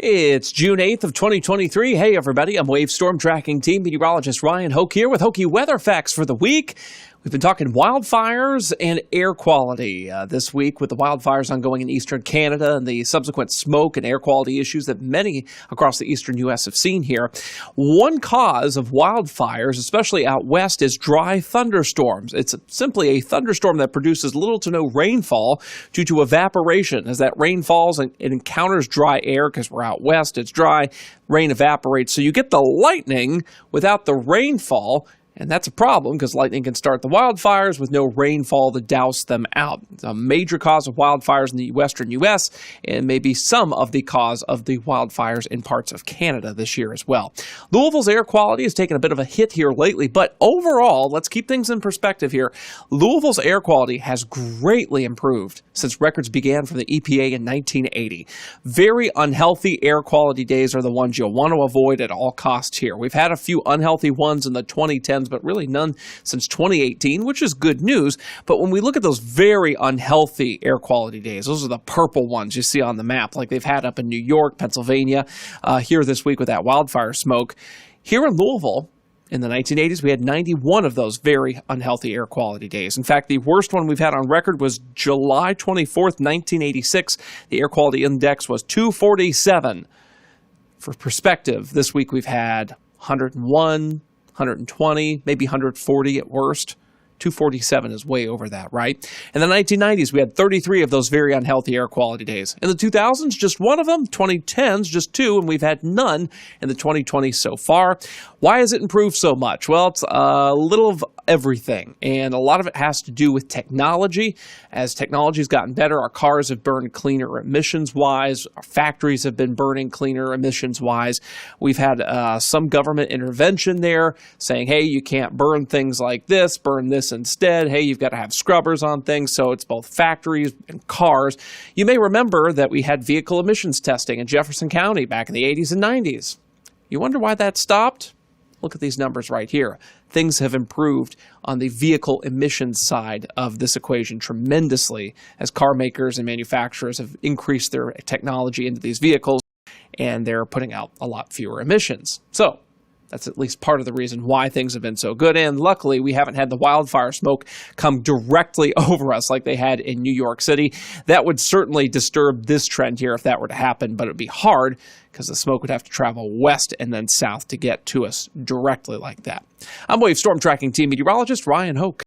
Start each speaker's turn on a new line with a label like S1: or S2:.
S1: It's June 8th of 2023. Hey, everybody. I'm Wave Storm Tracking Team Meteorologist Ryan Hoke here with Hokey weather facts for the week. We've been talking wildfires and air quality this week with the wildfires ongoing in eastern Canada and the subsequent smoke and air quality issues that many across the eastern U.S. have seen here. One cause of wildfires, especially out west, is dry thunderstorms. It's simply a thunderstorm that produces little to no rainfall due to evaporation. As that rain falls and it encounters dry air, because we're out west, it's dry, rain evaporates. So you get the lightning without the rainfall. And that's a problem because lightning can start the wildfires with no rainfall to douse them out. It's a major cause of wildfires in the western U.S. and maybe some of the cause of the wildfires in parts of Canada this year as well. Louisville's air quality has taken a bit of a hit here lately, but overall, let's keep things in perspective here. Louisville's air quality has greatly improved since records began from the EPA in 1980. Very unhealthy air quality days are the ones you'll want to avoid at all costs here. We've had a few unhealthy ones in the 2010s, but really none since 2018, which is good news. But when we look at those very unhealthy air quality days, those are the purple ones you see on the map, like they've had up in New York, Pennsylvania, here this week with that wildfire smoke. Here in Louisville, in the 1980s, we had 91 of those very unhealthy air quality days. In fact, the worst one we've had on record was July 24th, 1986. The air quality index was 247. For perspective, this week we've had 101, 120, maybe 140 at worst. 247 is way over that, right? In the 1990s, we had 33 of those very unhealthy air quality days. In the 2000s, just one of them. 2010s, just two, and we've had none in the 2020s so far. Why has it improved so much? Well, it's a little of everything, and a lot of it has to do with technology. As technology has gotten better, our cars have burned cleaner emissions-wise. Our factories have been burning cleaner emissions-wise. We've had some government intervention there saying, hey, you can't burn things like this, burn this instead. Hey, you've got to have scrubbers on things. So it's both factories and cars. You may remember that we had vehicle emissions testing in Jefferson County back in the 80s and 90s. You wonder why that stopped? Look at these numbers right here. Things have improved on the vehicle emissions side of this equation tremendously as car makers and manufacturers have increased their technology into these vehicles, and they're putting out a lot fewer emissions. So that's at least part of the reason why things have been so good. And luckily, we haven't had the wildfire smoke come directly over us like they had in New York City. That would certainly disturb this trend here if that were to happen, but it would be hard because the smoke would have to travel west and then south to get to us directly like that. I'm Wave Storm Tracking Team Meteorologist Ryan Hoke.